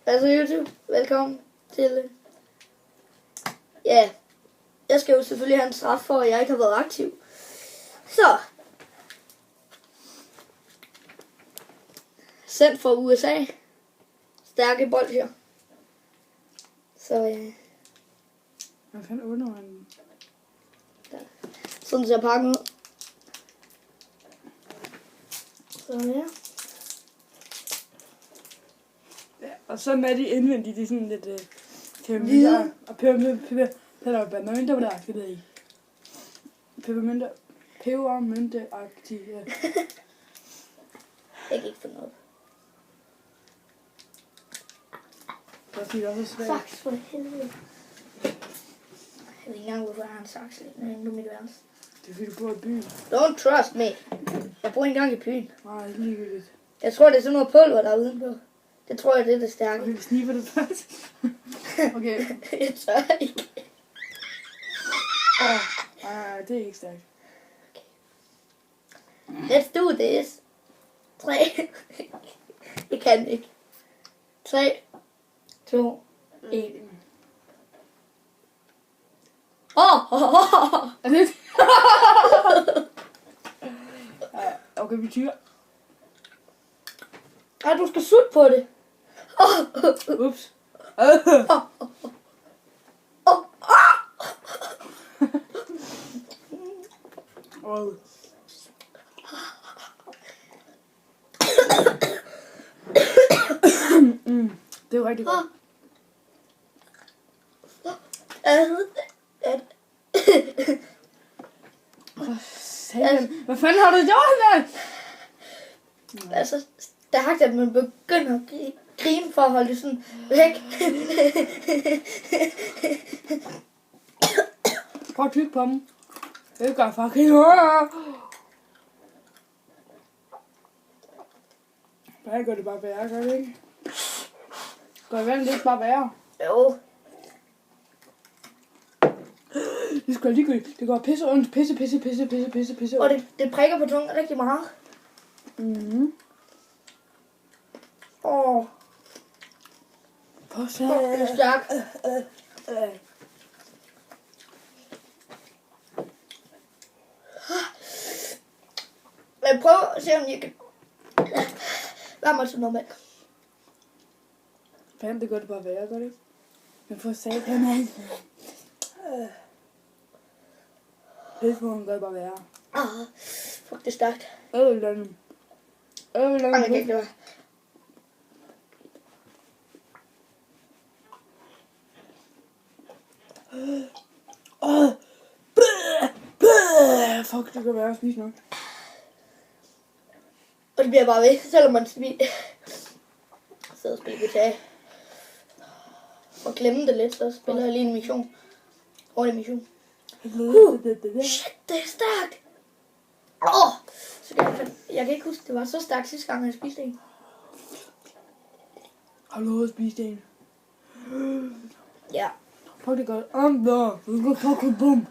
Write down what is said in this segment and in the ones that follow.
Altså YouTube, velkommen til... Ja, jeg skal jo selvfølgelig have en straf for, at jeg ikke har været aktiv. Så. Sendt fra USA. Stærke bolsjer. Så Hvad fanden åbner man? sådan ser pakken ud. Så ja. Ja, og så er de indvendigt, de er sådan lidt Hvide. og pebermynter på der, det ved jeg ikke. Pebermynte-agtigt, ja. Jeg kan ikke få noget. Det er fordi, det er også svært. Saks for helvede. Jeg ved ikke engang, hvorfor jeg har en saks liggende på mit værelse. Det er fordi, du bor i byen. Don't trust me. Jeg bor ikke engang i byen. Nej, det er ligegyldigt. Jeg tror, det er sådan noget pulver, der er udenpå. Det tror jeg, det er det stærke. Okay, vi sniffer det først. Okay. Jeg tør ikke. Nej, det er ikke stærkt. Let's do this. 3. Jeg kan ikke. 3, 2, 1. Er det? Okay, vi tyrer. Ej, du skal sutte på det. Ups. Det er jo rigtig godt. Hvad fanden har du gjort, mand? Altså, stærkt, at man begynder at grine for at holde det sådan væk. Prøv at tykke på dem. Det gør fucking Hvad gør det bare værre, gør det ikke? Gør vandet ikke bare værre? Jo. Det skal ligegyldigt. Det går pisse ondt. Pisse. Og det prikker på tungen rigtig meget. Mhm. Fuck, det er stærkt. Men prøv at se, om jeg kan... Hvad mig til noget mælk? Fanden, det gør det bare værre, gør det ikke? Men for satan, mand. Pissemåden gør det bare værre. Fuck, det er stærkt. Øvelanden. Jeg kan ikke det Fuck, det kan være at spise nok. Og det bliver bare ved, selvom man sidder og spiller GTA. Og glemme det lidt, så spiller jeg lige en mission. Hurtig mission. Shit, det er stærkt. Så jeg kan ikke huske, det var så stærkt sidste gang, jeg spiste en. Har du lovet at spise en? Ja. Fuck, det godt. Det går fucking bum.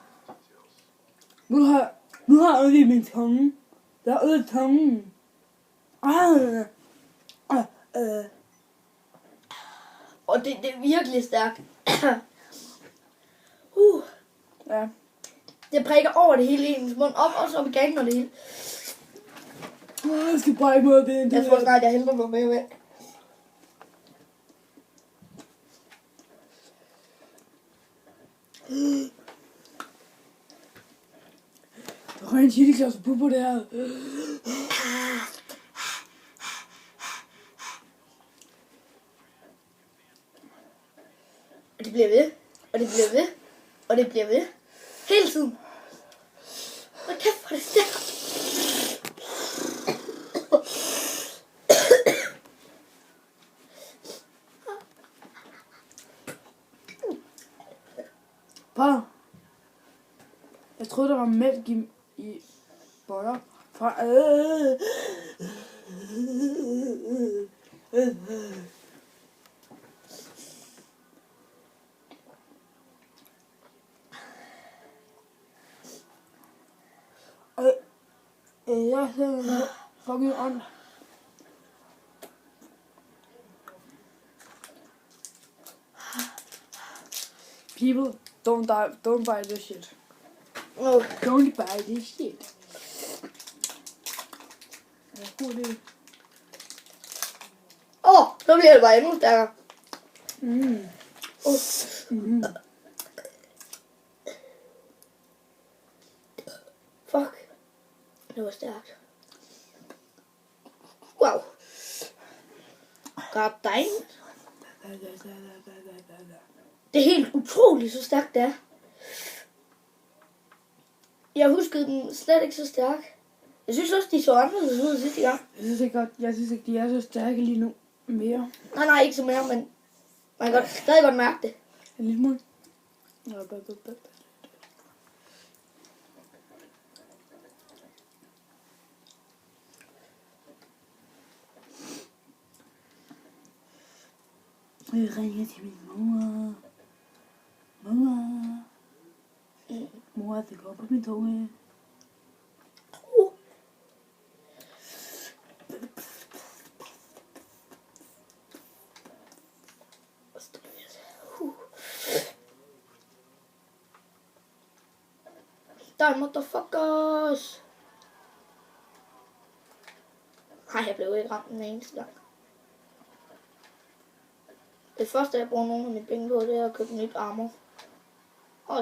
Nu har jeg øde i min tunge. Jeg har øde tungen. Og det er virkelig stærkt. Ja. Det prikker over det hele i ens mund, også op i ganen og det hele. Jeg skal bare ikke måde det. Jeg tror snart, jeg hælder mig med væk. Der røg en chili-klasse på det her. Og det bliver ved. Og det bliver ved. Og det bliver ved. Hele tiden. Hvad kæft for det stærkt. Bare. Jeg troede, der var mælk i boller. Jeg sidder fucking on. People, don't buy this shit. Oh. Don't buy this shit. Ja, god idé. Så bliver det bare endnu stærkere. Mm. Mm. Fuck. Det var stærkt. Wow. God dang. Det er helt utroligt, så stærkt det er. Jeg huskede den slet ikke så stærk. Jeg synes også, de så anderledes ud sidste gang. Jeg synes ikke, de er så stærke lige nu. Mere. Nej, ikke så mere, men man kan stadig godt mærke det. En lille smule. Jeg ringer til min mor. Mor, det går på min tunge. Die, motherfuckers! Nej, jeg blev ikke ramt den eneste gang. Det første, jeg bruger nogle af mine penge på, det er at købe nyt armor.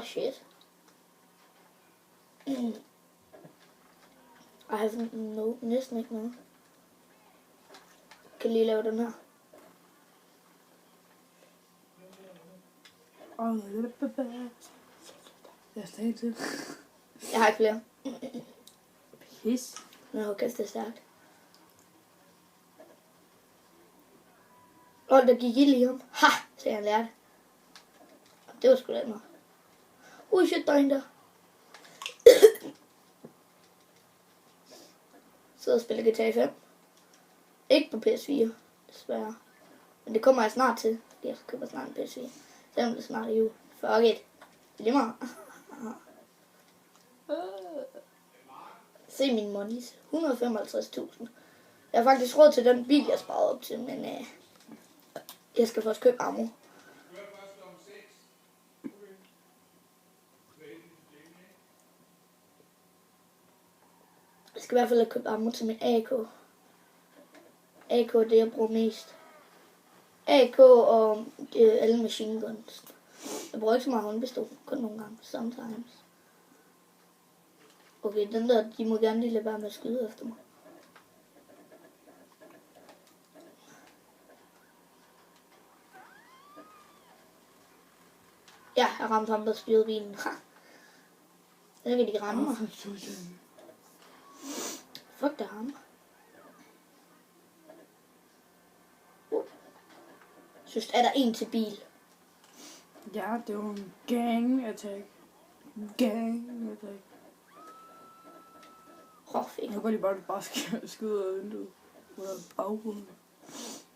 Shit. I have næsten ikke noget. Kan lige lave den her. Jeg er stadig til. Jeg har ikke flere. Pis. Nå, okay, det er stærkt. Der gik ild i ham. Ha! Så jeg lærte. Det var sgu da noget. Shit, der er en der. Sidder og spiller GTA 5. Ikke på PS4, desværre. Men det kommer jeg snart til. Jeg køber snart en PS4. Selvom det snart er jul. Fuck it. Det er lige meget. Se min monies. 155.000. Jeg har faktisk råd til den bil, jeg sparede op til, men jeg skal først købe ammo. Jeg skal i hvert fald have købt ammo til min AK. AK er det, jeg bruger mest. AK og alle machine guns. Jeg bruger ikke så meget håndpistol, kun nogle gange. Sometimes. Okay, den der, de må gerne lige lade være med at skyde efter mig. Ja, jeg ramte ham, der styrede bilen. Ha. Så kan de ramme mig. Fuck, der ham. Synes, er der en til bil? Ja, det var en gang attack. Gang attack. Fedt. Jeg kan lige bare skyde ud af vinduet. Eller baggrunden.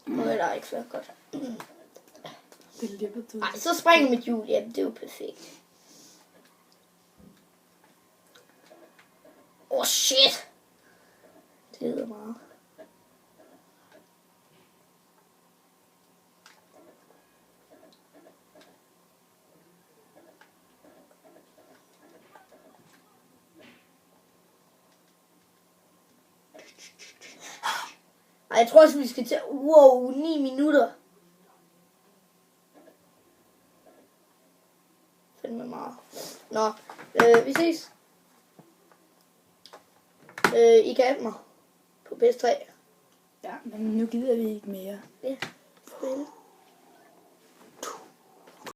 Nu er der ikke så godt. Det er lige til. Ej, så springer mit hjul. Jamen, det er jo perfekt. Shit. Det hedder meget. Ej, jeg tror også, vi skal til... Wow, 9 minutter. Fandme meget. Nå, vi ses. I kan mig på PS3. Ja, men nu gider vi ikke mere. Ja, spil.